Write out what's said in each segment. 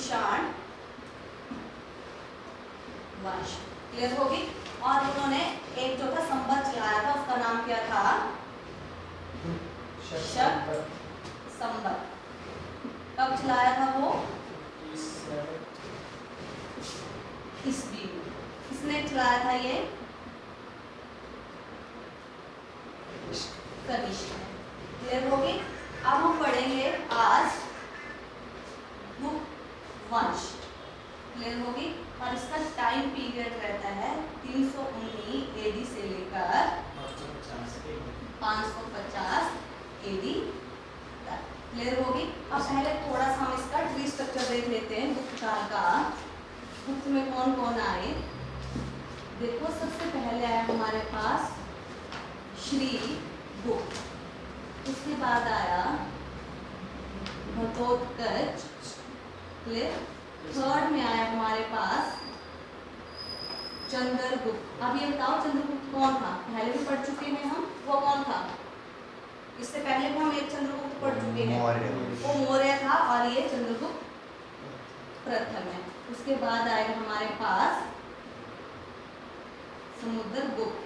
कुषाण वंश। क्लियर होगी। और उन्होंने एक जो था संवत चलाया था, उसका नाम क्या था? शक संवत। कब चलाया था वो? ईस्वी में। किसने चलाया था ये? कनिष्क ने। क्लियर होगी। अब हम पढ़ेंगे आज गुप्त वंश। क्लियर होगी। और इसका टाइम पीरियड रहता है 319 एडी से लेकर 550 एडी तक। क्लियर होगी। अब पहले थोड़ा सा हम इसका ट्री स्ट्रक्चर देख लेते हैं गुप्त काल का। गुप्त में कौन कौन आए? देखो, सबसे पहले आया हमारे पास श्री गुप्त, उसके बाद आया घटोत्कच। क्लियर। थर्ड में आया हमारे पास चंद्रगुप्त। अब ये बताओ चंद्रगुप्त कौन था? पहले भी पढ़ चुके हैं हम, वो कौन था? इससे पहले भी हम एक चंद्रगुप्त पढ़ चुके हैं, वो मौर्य था, और ये चंद्रगुप्त प्रथम है। उसके बाद आएगा हमारे पास समुद्रगुप्त।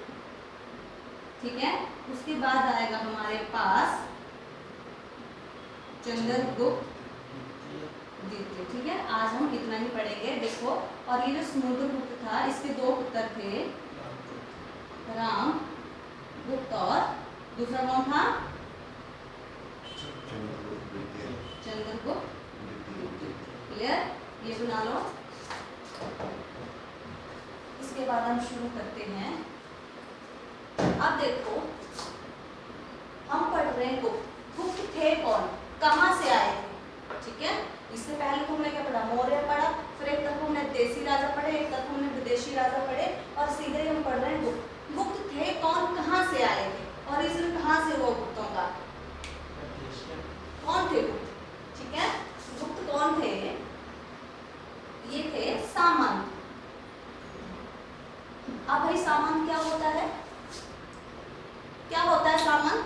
ठीक है। उसके बाद आएगा हमारे पास चंद्रगुप्त द्वितीय। ठीक है। आज हम इतना ही पढ़ेंगे। देखो, और ये जो समुद्रगुप्त था, इसके दो पुत्र थे, राम गुप्त, और दूसरा कौन था? चंद्रगुप्त। क्लियर। ये बना लो। इसके बाद हम शुरू करते हैं। अब देखो, हम पढ़ रहे हैं गुप्त। गुप्त थे कौन? कहाँ से आए थे? ठीक है। इससे पहले तो हमने क्या पढ़ा? मौर्य पढ़ा, फिर एक तरफ हमने देसी राजा पढ़े, एक तरफ हमने विदेशी राजा पढ़े, और सीधे ही हम पढ़ रहे हैं गुप्त। गुप्त थे कौन? कहाँ से आए थे? और इसमें कहाँ से हुआ गुप्तों का? कौन थे गुप्त? ठीक है। गुप्त कौन थे? ये थे सामंत। अब भाई सामंत क्या होता है? क्या होता है सामंत?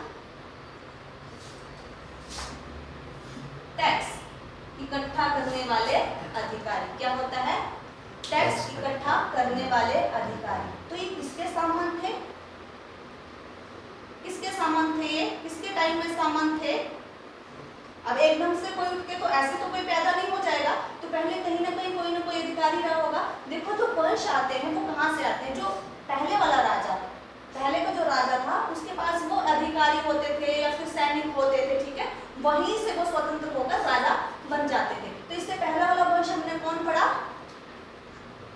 टैक्स इकट्ठा करने वाले अधिकारी। क्या होता है? टैक्स इकट्ठा करने वाले अधिकारी। तो ये किसके सामंत थे? किसके सामंत थे ये? किसके टाइम में सामंत थे? अब एकदम से कोई उठ के तो ऐसे तो कोई पैदा नहीं हो जाएगा, तो पहले कहीं ना कहीं कोई ना कोई अधिकारी रहा होगा। देखो, जो वंश आते हैं वो कहाँ से आते हैं? जो पहले वाला राजा, पहले का जो राजा था, उसके पास वो अधिकारी होते थे या फिर सैनिक होते थे। ठीक है। वहीं से वो स्वतंत्र होकर राजा बन जाते थे। तो इससे पहला वाला वंश हमने कौन पढ़ा?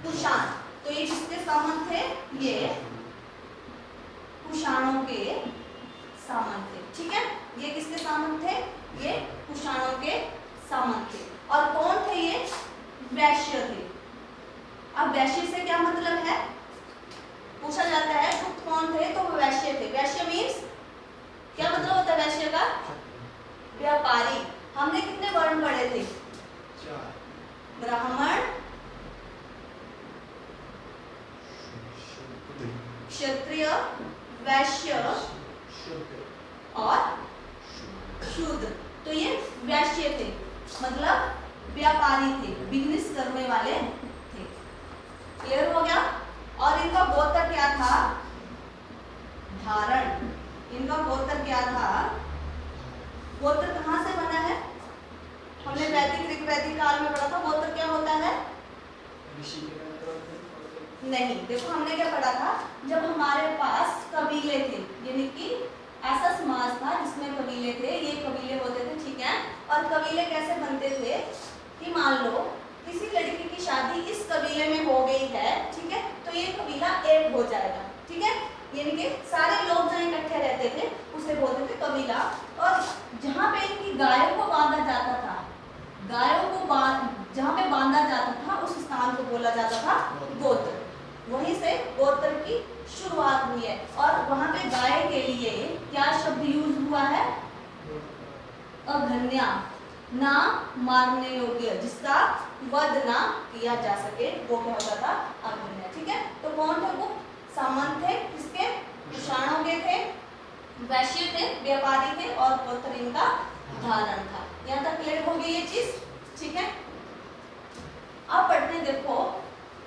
कुषाण। तो ये किसके सामंत थे? ये कुषाणों के सामंत थे। ठीक है। ये किसके सामंत थे? ये कुषाणों के सामंत थे। और कौन थे ये? वैश्य थे। अब वैश्य से क्या मतलब है? पूछा जाता है गुप्त कौन थे, तो वो वैश्य थे। वैश्य मीन्स क्या मतलब होता है वैश्य का? व्यापारी। हमने कितने वर्ण पढ़े थे? ब्राह्मण, क्षत्रिय, वैश्य और शूद्र। तो ये वैश्य थे, मतलब व्यापारी थे, बिजनेस करने वाले थे। क्लियर हो गया। और इनका गोत्र क्या था? धारण। इनका गोत्र क्या था? गोत्र कहाँ से बना है? हमने वैदिक ऋग्वैदिक काल में पढ़ा था। गोत्र क्या होता है? नहीं, देखो हमने क्या पढ़ा था, जब हमारे पास कबीले थे, यानी कि ऐसा समाज था जिसमें कबीले थे, ये कबीले होते थे। ठीक है। और कबीले कैसे बनते थे कि मान लो किसी लड़की की शादी इस कबीले में हो गई है, ठीक है, तो ये कबीला एक हो जाएगा। ठीक है। यानी कि सारे लोग जहाँ इकट्ठे रहते थे उसे बोलते थे कबीला। और जहाँ पे इनकी गायों को बांधा जाता था, गायों को जहाँ पे बांधा जाता था उस स्थान को बोला जाता था गोत्र। वहीं से गोत्र की शुरुआत हुई है। और वहाँ पे गाय के लिए क्या शब्द यूज हुआ है? अघन्या, ना मारने योग्य, जिसका वध ना किया जा सके, वो क्या होता था? अघन्या। ठीक है। तो कौन थे वो? सामंत थे। किसके? कुषाणों के थे, वैश्य थे, व्यापारी थे, और गोत्र इनका धारण था। यहाँ तक क्लियर हो गई ये चीज? ठीक है। अब पढ़ते हैं, देखो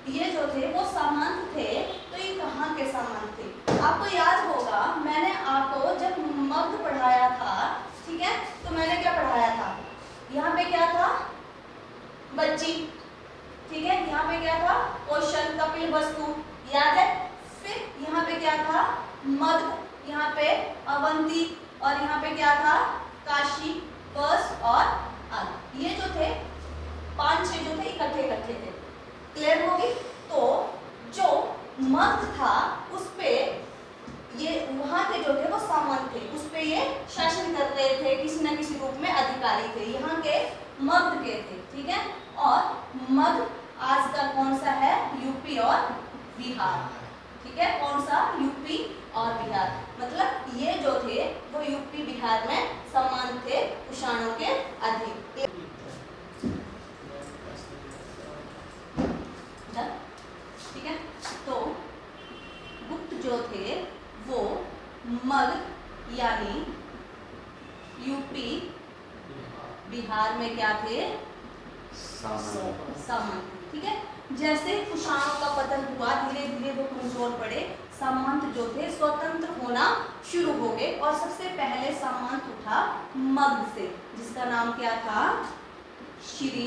ये जो थे वो सामंत थे, तो ये कहाँ के सामंत थे? आपको याद होगा मैंने आपको जब मगध पढ़ाया था, ठीक है, तो मैंने क्या पढ़ाया था, यहाँ पे क्या था, बच्ची, ठीक है, यहाँ पे क्या था, क्वेश्चन, कपिल वस्तु, याद है। फिर यहाँ पे क्या था, मगध, यहाँ पे अवंती, और यहाँ पे क्या था, काशी, कस और अग। ये जो थे 5-6 जो थे इकट्ठे थे। क्लियर होगी? तो जो मगध था उस पे ये वहां के जो थे वो सामंत थे, उस पे ये शासन कर रहे थे, किसी न किसी रूप में अधिकारी थे, यहाँ के मगध के थे, ठीक है। और मगध आज का कौन सा है, यूपी और बिहार, ठीक है, कौन सा, यूपी और बिहार, मतलब ये जो थे वो यूपी बिहार में समान थे कुषाणों के अधिक। ठीक है, तो गुप्त जो थे वो मगध यानी यूपी बिहार में क्या थे, सामंत, ठीक है। जैसे कुषाणों का पतन हुआ, धीरे धीरे वो कमजोर पड़े, सामंत जो थे स्वतंत्र होना शुरू हो गए, और सबसे पहले सामंत उठा मगध से, जिसका नाम क्या था, श्री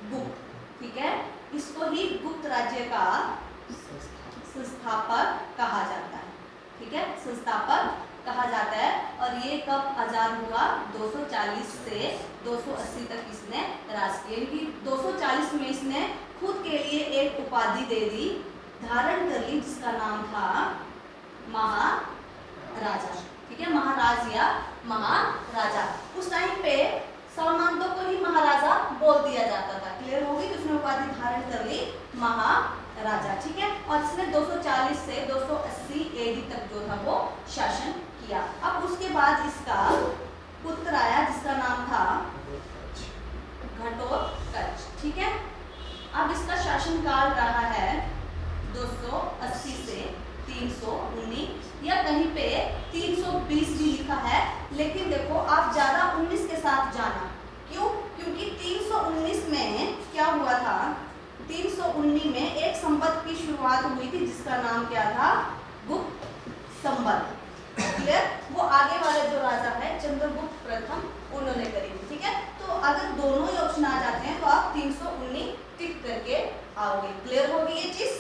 गुप्त, ठीक है। इसको ही गुप्त राज्य का संस्थापक कहा जाता है, ठीक है, संस्थापक कहा जाता है। और ये कब आजाद हुआ, 240 से 280 तक इसने राज किया, कि 240 में इसने खुद के लिए एक उपाधि दे दी, धारण कर ली, जिसका नाम था महाराजा, ठीक है, महाराज या महाराजा। उस टाइम पे सामंतों को ही महाराजा बोल दिया जाता था। क्लियर होगी? तो उसने उपाधि धारण कर ली महाराजा, ठीक है। और इसने 240 से 280 एडी तक जो था वो शासन किया। अब उसके बाद इसका पुत्र आया, जिसका नाम था घटोत्कच, ठीक है। अब इसका शासन काल रहा है 280 से 319, या कहीं पे 320 भी लिखा है, लेकिन देखो आप ज्यादा 19 के साथ जाना, क्यों? क्योंकि 319 में क्या हुआ था, 319 में एक संवत की शुरुआत हुई थी, जिसका नाम क्या था, गुप्त संवत। क्लियर? वो आगे वाले जो राजा है चंद्रगुप्त प्रथम, उन्होंने करी थी, ठीक है। तो अगर दोनों ही ऑप्शन आ जाते हैं तो आप 319 टिक करके आओगे। क्लियर होगी ये चीज?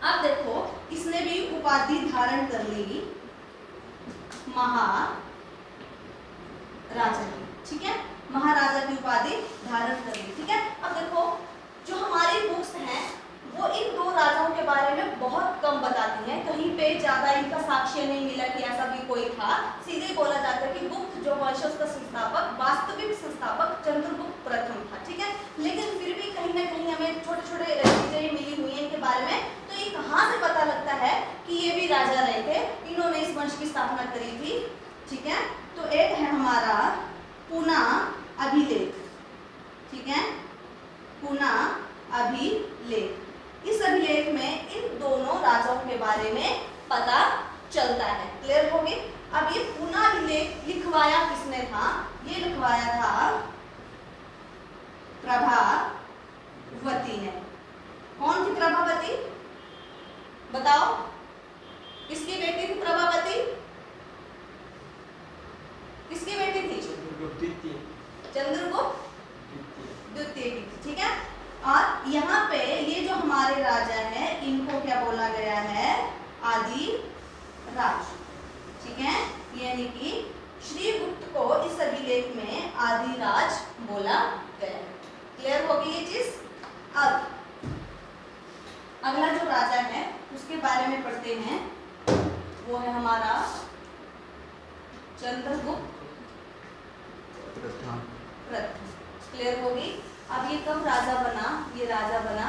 अब देखो इसने भी उपाधि धारण कर ली महाराजा की, ठीक है, महाराजा की उपाधि धारण कर ली, ठीक है। अब देखो जो हमारी बुक्स हैं वो इन दो राजाओं के बारे में बहुत कम बताती हैं, कहीं पे ज्यादा इनका साक्ष्य नहीं मिला कि ऐसा भी कोई था। सीधे बोला जाता है कि गुप्त जो वंश का संस्थापक, वास्तविक संस्थापक चंद्रगुप्त प्रथम था, ठीक है। लेकिन फिर भी कहीं ना कहीं हमें छोटे छोटे चीजें मिली हुई है इनके बारे में। तो ये कहाँ से पता लगता है कि ये भी राजा रहे थे, इन्होंने इस वंश की स्थापना करी थी, ठीक है। तो एक है हमारा पुना अभिलेख, ठीक है, पुना अभिलेख। इस अभिलेख में इन दोनों राजाओं के बारे में पता चलता है। क्लियर होगी? अब ये पुना अभिलेख लिखवाया किसने था? ये लिखवाया था प्रभावती ने। कौन थी प्रभावती? बताओ, किसकी बेटी थी प्रभावती? किसकी बेटी थी? चंद्रगुप्त द्वितीय की, ठीक है। और यहाँ पे ये जो हमारे राजा हैं इनको क्या बोला गया है? आदि राज, ठीक है, यानी कि श्री गुप्त को इस अभिलेख में आदि राज बोला गया है। क्लियर होगी ये चीज? अब अगला जो राजा है उसके बारे में पढ़ते हैं, वो है हमारा चंद्रगुप्त प्रथम। क्लियर होगी? अब ये कब राजा बना? ये राजा बना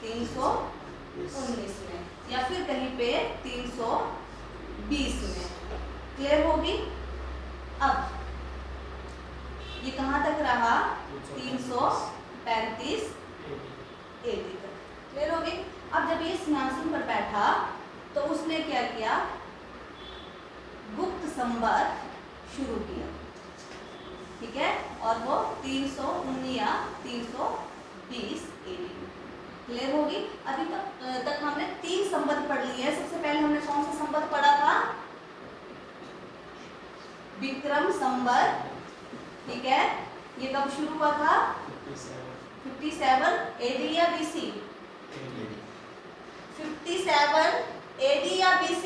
319 में, या फिर कहीं पे 320 में। क्लियर होगी? अब ये कहाँ तक रहा? 335 एडी तक। क्लियर होगी? अब जब ये सिंहासन पर बैठा तो उसने क्या किया? गुप्त संवत शुरू किया, ठीक है। और वो 319 या 320 20 AD। क्लियर होगी? अभी तक हमने 3 संबंध पढ़ लिए हैं। सबसे पहले हमने कौन सा संबंध पढ़ा था? विक्रम संबंध, ठीक है। ये कब शुरू हुआ था? 57 AD या BC? 57 AD या BC?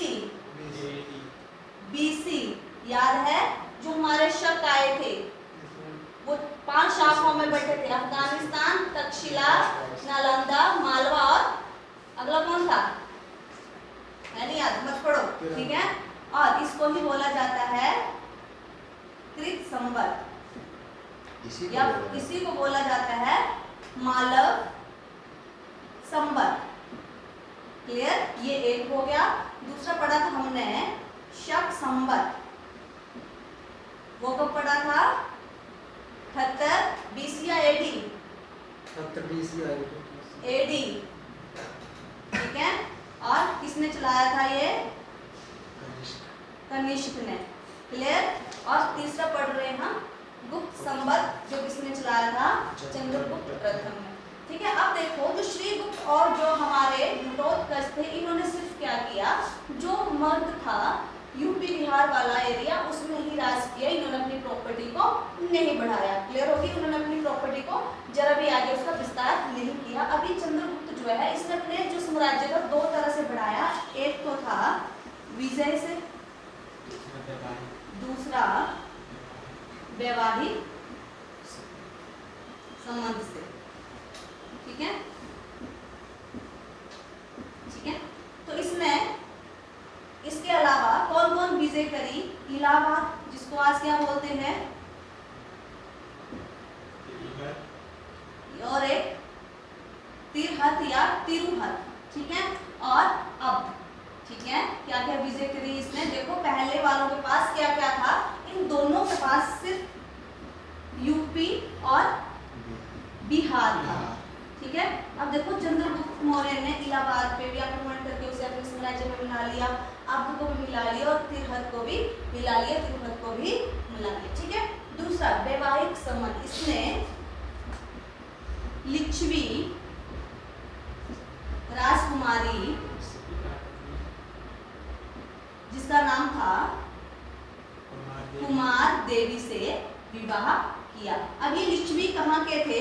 BC। याद है जो हमारे शक आए थे वो 5 शाखाओं में बैठे थे, अफगानिस्तान, तक्षशिला, नालंदा, मालवा और अगला कौन था? है नहीं याद, मत पढ़ो, ठीक है। और इसको ही बोला जाता है कृत संबंध, या इसी को बोला जाता है मालव संबंध। क्लियर? ये एक हो गया। दूसरा पढ़ा था हमने शक संबंध, वो कब पढ़ा था? 78 BC या AD? 78 BC AD, ठीक है। और किसने चलाया था ये? कनिष्क ने। क्लियर? और तीसरा पढ़ रहे हैं हम गुप्त संबंध, जो किसने चलाया था? चंद्रगुप्त प्रथम ने। ठीक है। अब देखो जो श्रीगुप्त और जो हमारे घटोत्कच थे, इन्होंने सिर्फ क्या किया, जो मर्द था यूपी बिहार वाला एरिया उसमें ही राज किया। इन्होंने अपनी प्रॉपर्टी को नहीं बढ़ाया। क्लियर होगी? उन्होंने अपनी प्रॉपर्टी को जरा भी आगे उसका विस्तार नहीं किया। अभी चंद्रगुप्त जो है इसने अपने जो साम्राज्य था 2 तरह से बढ़ाया। एक तो था विजय से, दूसरा वैवाहिक संबंध से। ठीक है, ठीक है। तो इसमें इसके अलावा कौन कौन विजय करी? इलाहाबाद, जिसको आज क्या बोलते हैं, और एक तिरहत या तिरुहत। ठीक है। और अब ठीक है, क्या क्या विजय करी इसने? देखो पहले वालों के पास क्या क्या था, इन दोनों के पास सिर्फ यूपी और बिहार था। ठीक है। अब देखो चंद्रगुप्त मौर्य ने इलाहाबाद पे भी आक्रमण करके उसे अपने साम्राज्य में मिला लिया, अब्ध को भी मिला लिया और तिरहत को भी मिला लिया, तिरुहत को भी मिला लिया। ठीक है। दूसरा वैवाहिक संबंध, इसने लिच्छवी राजकुमारी जिसका नाम था कुमार देवी से विवाह किया। अब ये लिच्छवी कहाँ के थे?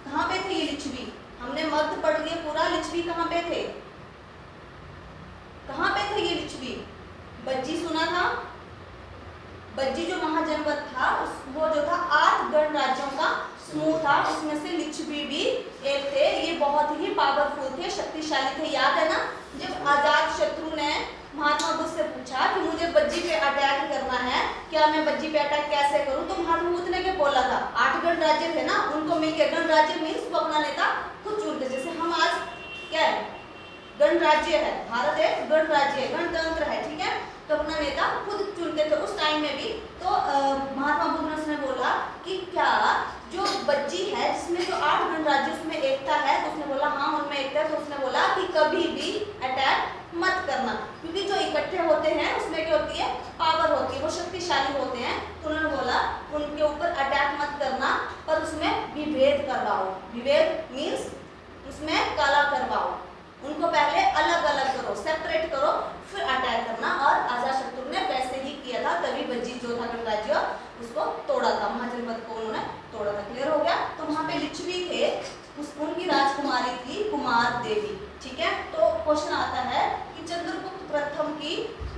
कहाँ पे थे ये लिच्छवी? हमने मर्द पढ़ लिया पूरा, लिच्छवी कहाँ पे थे? कहाँ पे थे ये लिच्छवी? बज्जी सुना था? बज्जी जो महाजनपद था वो जो था 8 गणराज्यों का समूह था, उसमें से लिच्छवी भी एक थे। ये बहुत ही पावरफुल थे, शक्तिशाली थे। याद है ना जब अजात शत्रु ने महात्मा बुद्ध से पूछा कि मुझे बज्जी पे अटैक करना है, क्या मैं बज्जी पे अटैक कैसे करूं? तो महात्मा बुद्ध ने क्या बोला था? 8 गणराज्य थे ना, उनको मिलकर गणराज्य मीन्स वो अपना नेता खुद चुनते। जैसे हम आज क्या है, गणराज्य है, भारत एक गणराज्य है, गणतंत्र है। ठीक है। तो अपना नेता खुद चुनते थे उस टाइम में भी। तो महात्मा बुद्ध ने बोला कि क्या जो बज्जी है जिसमें जो 8 गणराज्य उसमें एकता है? तो उसने बोला हाँ उनमें एकता है। तो उसने बोला कि कभी भी अटैक मत करना, क्योंकि जो इकट्ठे होते हैं उसमें क्या होती है? पावर होती है, वो शक्तिशाली होते हैं। तो उन्होंने बोला उनके ऊपर अटैक मत करना, पर उसमें विभेद करवाओ। विभेद मीन्स उसमें काला करवाओ, उनको पहले अलग अलग करो, सेपरेट करो, फिर अटैक करना। और अजातशत्रु ने वैसे ही किया था, तभी बज्जी जो था गणराज्य उसको तोड़ा था, महाजनपद को उन्होंने तोड़ा था। क्लियर हो गया? तो वहां पे लिच्छवी थे, उनकी राजकुमारी थी कुमार देवी। ठीक है। तो क्वेश्चन आता है कि चंद्रगुप्त प्रथम की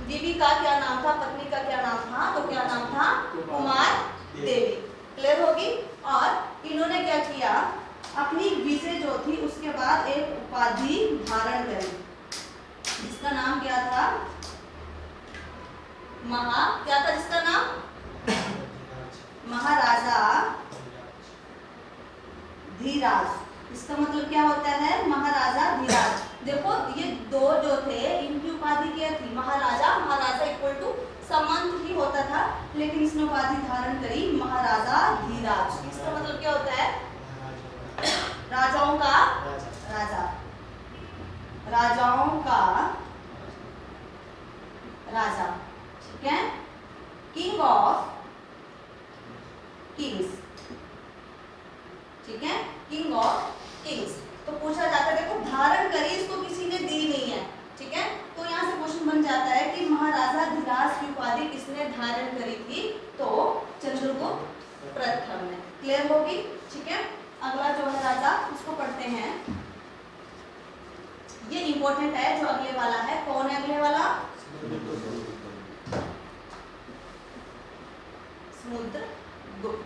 बीवी का क्या नाम था, पत्नी का क्या नाम था? तो क्या नाम था? कुमार देवी। क्लियर होगी? और इन्होंने क्या किया, अपनी विजय जो थी उसके बाद एक उपाधि धारण करी, जिसका नाम क्या था? क्या था जिसका नाम? महाराजा धीराज। इसका मतलब क्या होता है? महाराजा धीराज। देखो ये दो जो थे इनकी उपाधि क्या थी? महाराजा। महाराजा इक्वल टू सम्मान ही होता था, लेकिन इसने उपाधि धारण करी महाराजा धीराज। इसका मतलब क्या होता है? राजाओं का राजा, राजाओं का राजा। ठीक है। King of Kings. ठीक है। King of Kings. तो पूछा जाता है, देखो धारण करी इसको किसी ने दी नहीं है, ठीक है। तो यहाँ से क्वेश्चन बन जाता है कि महाराजा धीराज की उपाधि किसने धारण करी थी, तो चंद्रगुप्त प्रथम ने। क्लियर होगी, ठीक है। अगला जो है राजा, उसको पढ़ते हैं। ये इंपॉर्टेंट है जो अगले वाला है। कौन है अगले वाला? समुद्रगुप्त।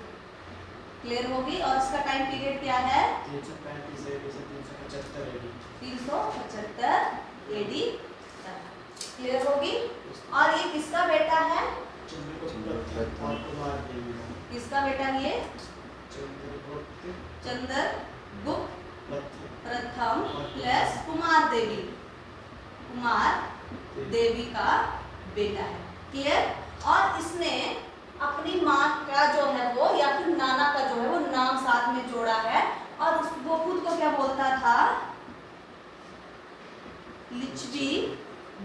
क्लियर होगी। और इसका टाइम पीरियड क्या है? 335 AD से 375 AD। 375 एडी। क्लियर होगी। और ये किसका बेटा है? चंद्रगुप्त और कुमार देवी का। किसका बेटा है ये? चंद्रगुप्त चंद्रगुप्त प्रथम प्रथम प्लस कुमार देवी, कुमार देवी का बेटा है। क्लियर। और इसने अपनी माँ का जो है वो, या फिर नाना का जो है वो नाम साथ में जोड़ा है। और वो खुद को क्या बोलता था? लिच्छवी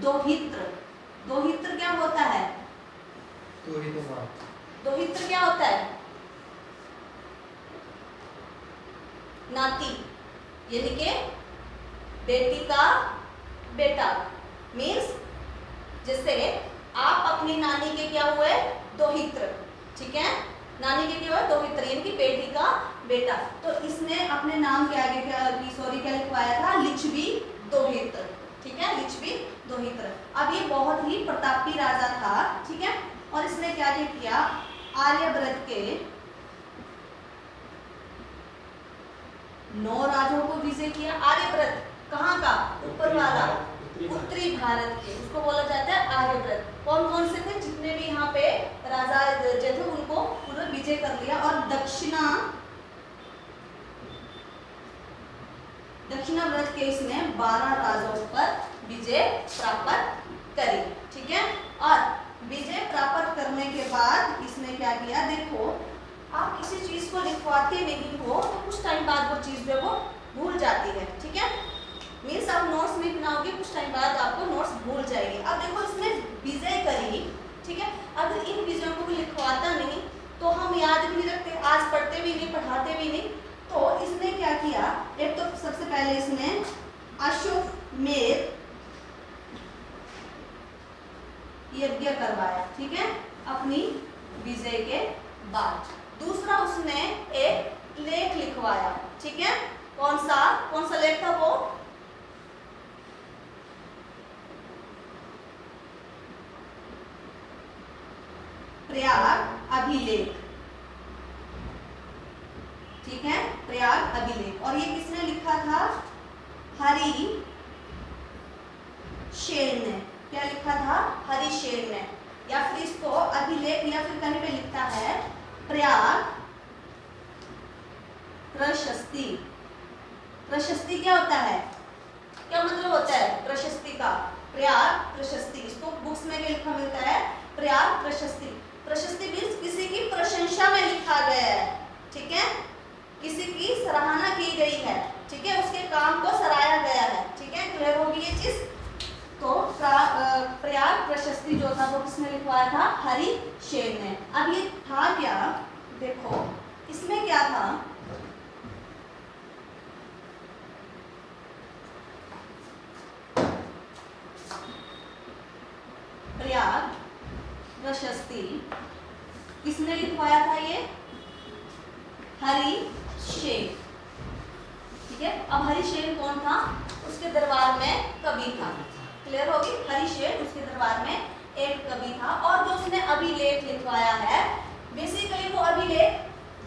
दोहित्र। दोहित्र क्या होता है? तो ही तो मार। दोहित्र क्या होता है? नाती, यानी कि बेटी का बेटा। मीन्स जैसे आप अपनी नानी के क्या हुए? दोहित्र, ठीक है। नानी के क्या हुए? दोहित्र, यानी कि बेटी का बेटा। तो इसने अपने नाम के आगे क्या लिखवाया था? लिच्छवी दोहित्र, ठीक है। लिच्छवी दोहित्र। अब ये बहुत ही प्रतापी राजा था, ठीक है। और इसने क्या किया? आर्यव्रत के 9 राज्यों को विजय किया। आर्यव्रत कहाँ का? ऊपर वाला, उत्तरी भारत के, उसको बोला जाता है आर्यव्रत। कौन कौन से थे? जितने भी यहाँ पे राजा जो थे उनको पूरा विजय कर लिया। और दक्षिणाव्रत के इसने 12 राज्यों पर विजय प्राप्त करी, ठीक है। और विजय प्राप्त करने के बाद इसने क्या किया? देखो, आप किसी चीज को लिखवाते नहीं हो तो कुछ टाइम बाद वो चीज जो है वो भूल जाती है, ठीक है। मीन्स आप नोट्स में बनाओगे, कुछ टाइम बाद आपको नोट्स भूल जाएंगे। अब देखो, इसने विजय करी, ठीक है। अगर इन विजयों को भी लिखवाता नहीं तो हम याद भी नहीं रखते, आज पढ़ते भी नहीं, पढ़ाते भी नहीं। तो इसने क्या किया? एक तो सबसे पहले इसने अश्वमेध यज्ञ करवाया, ठीक है, अपनी विजय के बाद। दूसरा, उसने एक लेख लिखवाया, ठीक है। कौन सा लेख था वो? प्रयाग अभिलेख, ठीक है। प्रयाग अभिलेख। और ये किसने लिखा था? हरिशेन ने। क्या लिखा था? हरिशेन ने। या फिर इसको अभिलेख, या फिर कहीं पे लिखता है प्रयाग प्रशस्ति। प्रशस्ति क्या होता है? क्या मतलब होता है प्रशस्ति का? प्रयाग प्रशस्ति। इसको बुक्स में भी लिखा मिलता है प्रयाग प्रशस्ति। प्रशस्ति मीन्स किसी की प्रशंसा में लिखा गया है, ठीक है। किसी की सराहना की गई है, ठीक है, उसके काम को सराहा गया है, ठीक है। क्लियर होगी ये चीज। तो प्रयाग प्रशस्ति जो था वो किसने लिखवाया था? हरिशेन ने। अब ये था क्या? देखो, इसमें क्या था? प्रयाग प्रशस्ति किसने लिखवाया था? ये हरिशेन, ठीक है। अब हरिशेन कौन था? उसके दरबार में कवि था। क्लियर होगी। हरिशेन उसके दरबार में एक कवि था। और जो उसने अभिलेख लिखवाया है, बेसिकली वो अभिलेख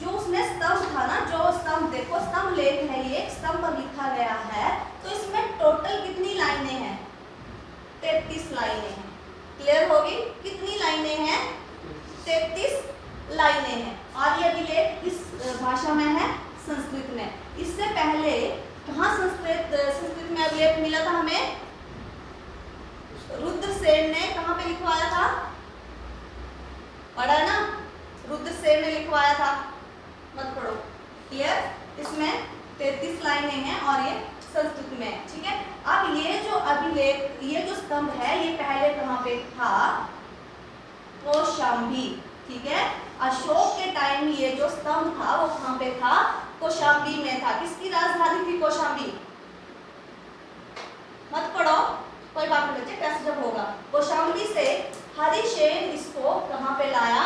जो उसने स्तंभ था ना, जो स्तंभ, देखो स्तंभ लेख है ये, स्तंभ पर लिखा गया है। तो इसमें टोटल कितनी लाइनें हैं? 33 लाइनें हैं। क्लियर होगी। कितनी लाइनें हैं? 33 लाइनें हैं। और ये अभिलेख किस भाषा में है? संस्कृत में। इससे पहले कहाँ संस्कृत में अभिलेख मिला था हमें? रुद्रसेन ने कहाँ पे लिखवाया था? पढ़ा ना? रुद्रसेन ने लिखवाया था, मत पढ़ो। क्लियर। इसमें 33 लाइनें हैं और ये संस्कृत में, ठीक है। अब ये जो अभिलेख, ये जो स्तंभ है, ये पहले कहाँ पे था? कौशाम्बी, ठीक है। अशोक के टाइम ये जो स्तंभ था वो कहाँ पे था? कौशाम्बी में था। किसकी राजधानी थी कौशाम्बी? मत पढ़ो, कोई बात नहीं बच्चे, टेस्ट जब होगा। कौशाम्बी से हरिसेन इसको कहाँ पे लाया?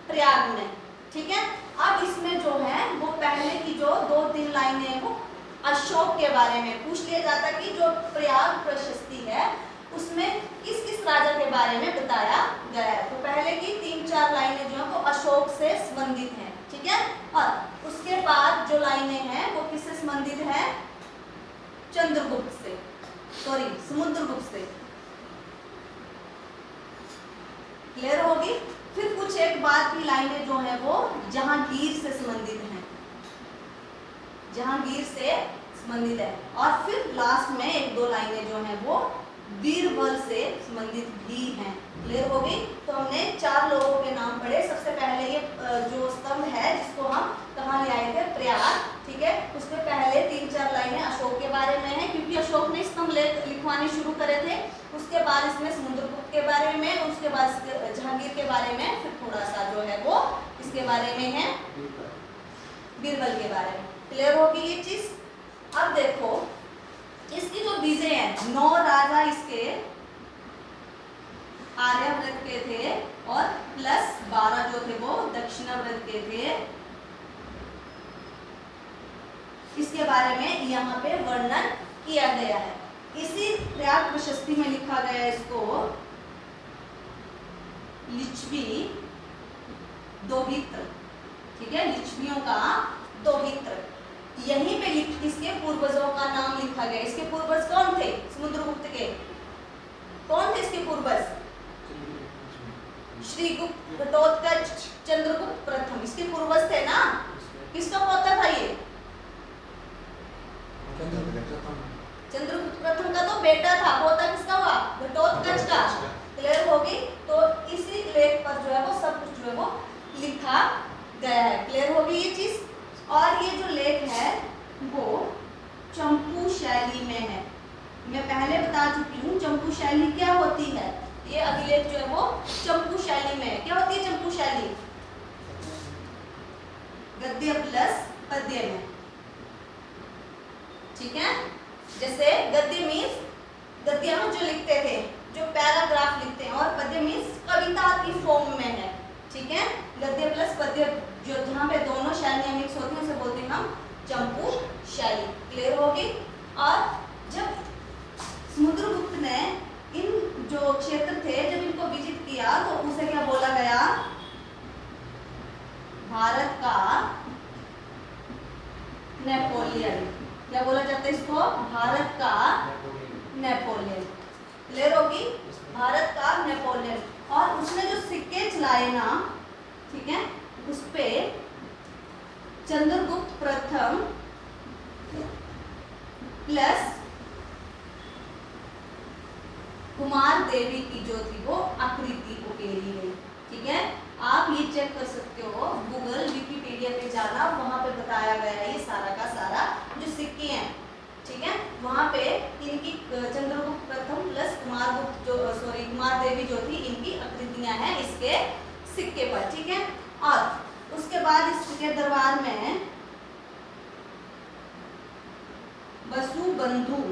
प्रयाग में। ठीक है, अब इसमें जो है वो पहले की जो 2-3 लाइनें हैं वो अशोक के बारे में पूछ लिया जाता कि जो प्रयाग प्रशस्ति है उसमें किस किस राजा के बारे में बताया गया है। तो पहले की 3-4 लाइनें जो है वो अशोक से संबंधित हैं। ठीक है, और उसके बाद जो लाइनें हैं वो किससे संबंधित है? चंद्रगुप्त से, सॉरी समुद्रगुप्त से। क्लियर होगी? फिर कुछ एक बाद की लाइनें जो है वो जहांगीर से संबंधित हैं, जहांगीर से संबंधित है। और फिर लास्ट में 1-2 लाइनें जो हैं वो बीरबल से संबंधित भी हैं। क्लियर होगी? तो हमने 4 लोगों के नाम पढ़े। सबसे पहले ये जो स्तंभ है जिसको हम कहाँ ले आए थे? प्रयाग। ठीक है, उसमें पहले 3-4 लाइनें अशोक के बारे में है क्योंकि अशोक ने स्तंभ लिखवाने शुरू करे थे। उसके बाद इसमें समुद्रगुप्त के बारे में, उसके बाद जहांगीर के बारे में, फिर थोड़ा सा जो है वो इसके बारे में है, बीरबल के बारे में। क्लियर होगी ये चीज? अब देखो इसकी जो बीजें हैं, 9 राजा इसके आर्यावर्त के थे और प्लस 12 जो थे वो दक्षिणावर्त के थे। इसके बारे में यहाँ पे वर्णन किया गया है। इसी प्रयाग प्रशस्ति में लिखा गया है इसको लिच्छवी दोहित्र। ठीक है, लिच्छवियों का दोहित्र। यहीं पे इसके पूर्वजों का नाम लिखा गया। इसके पूर्वज कौन थे? समुद्रगुप्त के कौन थे इसके पूर्वज? श्रीगुप्त, घटोत्कच, चंद्रगुप्त प्रथम इसके पूर्वज थे ना। किसका पोता था ये? चंद्रगुप्त प्रथम का तो बेटा था। पोता किसका हुआ? घटोत्कच का। क्लियर होगी? तो इसी लेख पर जो है वो सब कुछ जो है वो लिखा गया है। क्लियर होगी ये चीज? और ये जो लेख है वो चंपू शैली में है। मैं पहले बता चुकी हूँ चंपू शैली क्या होती है। ये अभिलेख जो है वो चंपू शैली में है। क्या होती है चंपू शैली? गद्य प्लस पद्य में। ठीक है, जैसे गद्य मीन्स गद्य हम जो लिखते थे, जो पैराग्राफ लिखते हैं, और पद्य मीन्स कविता की फॉर्म में है। ठीक है, गद्य प्लस पद्य जो जहाँ पे दोनों शैलियाँ मिक्स होती हैं उसे बोलते हैं हम चंपू शैली। क्लियर होगी? और जब समुद्रगुप्त ने इन जो क्षेत्र थे जब इनको विजिट किया तो उसे क्या बोला गया? भारत का नेपोलियन। क्या बोला जाता है इसको? भारत का नेपोलियन। क्लियर होगी? भारत का नेपोलियन। और उसने जो सिक्के चलाए ना, ठीक है, उस पे चंद्रगुप्त प्रथम प्लस कुमार देवी की जो थी वो आकृति उकेरी गई। ठीक है, आप ये चेक कर सकते हो, गूगल विकिपीडिया पे जाना, वहां पे बताया गया है ये सारा का सारा जो सिक्के हैं। ठीक है, वहां पे इनकी चंद्रगुप्त प्रथम प्लस कुमार देवी जो थी इनकी आकृतियां हैं इसके सिक्के पर। ठीक है, और उसके बाद इसके दरबार में वसुबंधु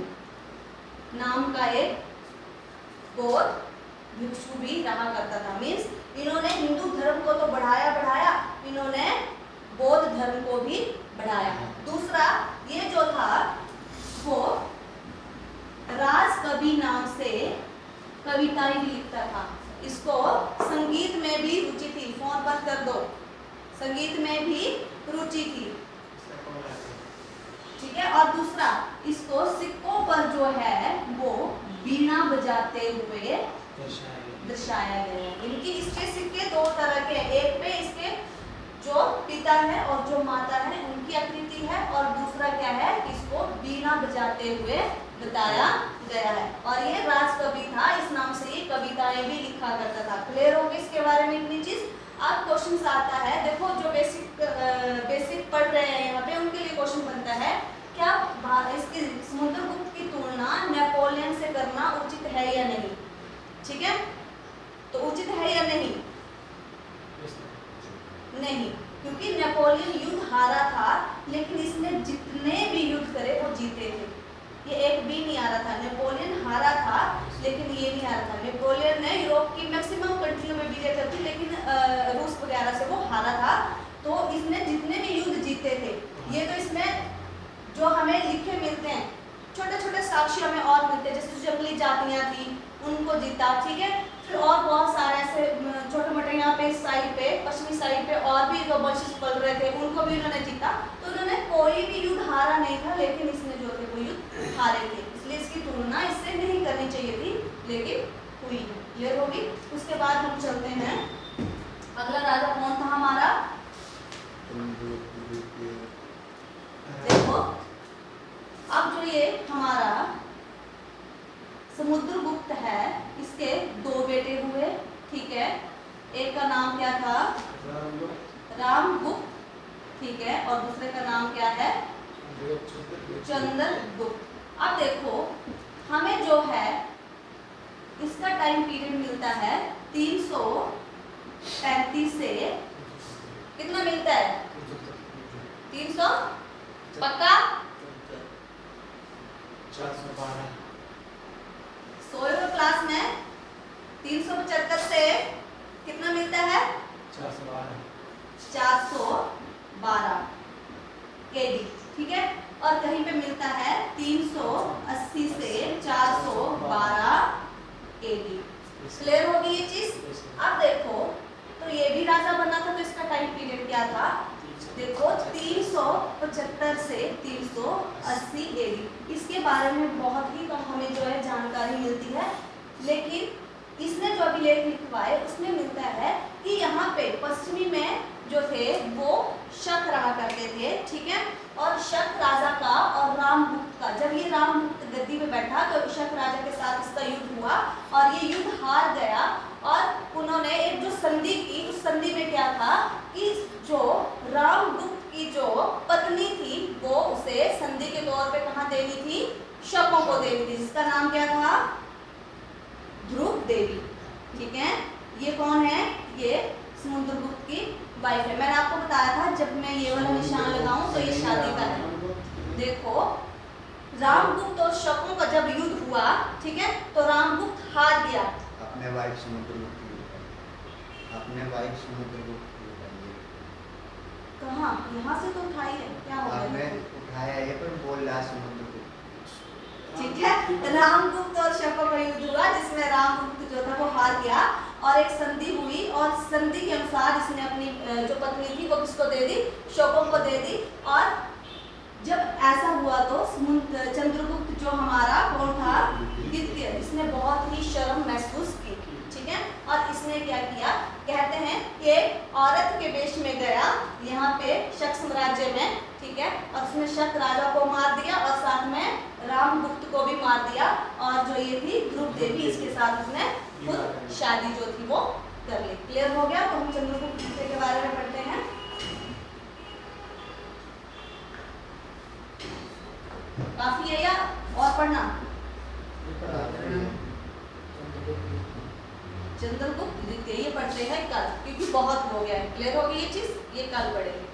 नाम का एक बौद्ध भिक्षु भी रहा करता था। मीन्स इन्होंने हिंदू धर्म को तो बढ़ाया, इन्होंने बौद्ध धर्म को भी बढ़ाया। दूसरा ये जो था वो राजकवि नाम से कविताएं भी लिखता था। इसको संगीत में भी रुचि थी। फोन बंद कर दो। संगीत में भी रुचि थी। ठीक है, और दूसरा इसको सिक्कों पर जो है वो बीना बजाते हुए दर्शाया गया है। इनकी इसके सिक्के 2 तरह के हैं। एक पे इसके जो पिता है और जो माता है उनकी आकृति है, और दूसरा क्या है, इसको बीना बजाते हुए बताया गया है। और ये राजकवि था, इस नाम से ये कविताएं भी लिखा करता था। क्लियर होगी इसके बारे में इतनी चीज? अब क्वेश्चन आता है, देखो जो बेसिक पढ़ रहे हैं यहाँ पे उनके लिए क्वेश्चन बनता है, क्या इसकी समुद्रगुप्त की तुलना नेपोलियन से करना उचित है या नहीं? ठीक है, तो उचित है या नहीं? नहीं, क्योंकि नेपोलियन युद्ध हारा था, लेकिन जीते थे। ये एक भी नहीं आ रहा था। नेपोलियन हारा था लेकिन ये नहीं आ रहा था। नेपोलियन ने यूरोप की मैक्सिमम कंट्रियों में विजय कर दी लेकिन रूस वगैरह से वो हारा था। तो इसने जितने भी युद्ध जीते थे, ये तो इसमें जो हमें लिखे मिलते हैं, छोटे छोटे साक्ष्य हमें और मिलते हैं, जैसे जंगली जातियां थी उनको जीता, ठीक है। फिर और बहुत सारे ऐसे छोटे मोटे यहाँ पे साइड पे, पश्चिमी साइड पे और भी जो वंशज पल रहे थे उनको भी उन्होंने जीता। तो उन्होंने कोई भी युद्ध हारा नहीं था, लेकिन इसने जो थे वो युद्ध हारे थे, इसलिए इसकी तुलना इससे नहीं करनी चाहिए थी, लेकिन हुई। क्लियर होगी। उसके बाद हम चलते हैं, अगला राजा कौन था हमारा? देखो अब जो ये हमारा समुद्रगुप्त है, इसके दो बेटे हुए, ठीक है। एक का नाम क्या था? रामगुप्त, ठीक है, और दूसरे का नाम क्या है? चंद्रगुप्त। अब देखो हमें जो है इसका टाइम पीरियड मिलता है 335 से कितना मिलता है? 300 पक्का? 412 16वें क्लास में 375 से कितना मिलता है? 412 केडी, ठीक है। और कहीं पे मिलता है 380 से 412 केडी। क्लियर होगी ये चीज। अब देखो तो ये भी राजा बना था, तो इसका टाइम पीरियड क्या था? देखो 375 से 380 एडी। इसके बारे में बहुत ही कम हमें जो है जानकारी मिलती है, लेकिन इसने जो अभिलेख लिखवाए उसमें मिलता है कि यहाँ पे पश्चिमी में जो थे वो शक रहा करते थे, ठीक है। और शक राजा का और रामगुप्त का, जब ये रामगुप्त गद्दी पे बैठा तो शक राजा के साथ इसका युद्ध हुआ और ये युद्ध हार गया। और उन्होंने एक जो संधि की, उस संधि में क्या था कि जो रामगुप्त की जो पत्नी थी वो उसे संधि के तौर पे कहाँ देनी थी? शकों को देनी थी, जिसका नाम क्या था? ध्रुव देवी, ठीक है। ये कौन है? ये समुद्रगुप्त की वाइफ है। मैंने आपको बताया था जब मैं ये वाला निशान लगाऊं तो ये शादी का है। देखो रामगुप्त और शकों का जब युद्ध हुआ, ठीक है, तो रामगुप्त हार गया। अपने वाइफ समुद्रगुप्त कहाँ? यहाँ से तो उठाई है, क्या हो आपने गया? उठाया है पर बोल रहा समुद्रगुप्त, ठीक है। रामगुप्त और शकों का युद्ध हुआ जिसमें रामगुप्त जो था वो हार गया और एक संधि हुई और संधि के अनुसार इसने अपनी जो पत्नी थी वो किसको दे दी? शकों को दे दी। और जब ऐसा हुआ तो चंद्रगुप्त जो हमारा कौन था? द्वितीय, इसने बहुत ही शर्म महसूस की, ठीक है। और इसने क्या किया? कहते हैं कि औरत के वेश में गया यहाँ पे शक साम्राज्य में, ठीक है, और उसने शक राजा को मार दिया और साथ में रामगुप्त को भी मार दिया। और जो ये थी ध्रुव देवी, इसके साथ उसने खुद शादी जो थी वो कर ली। क्लियर हो गया। तो हम चंद्रगुप्त के बारे में पढ़ते हैं। काफी है या और पढ़ना? चंद्रगुप्त द्वितीय ये पढ़ते हैं कल, क्योंकि बहुत हो गया है। क्लियर होगी ये चीज, ये कल पढ़ेंगे।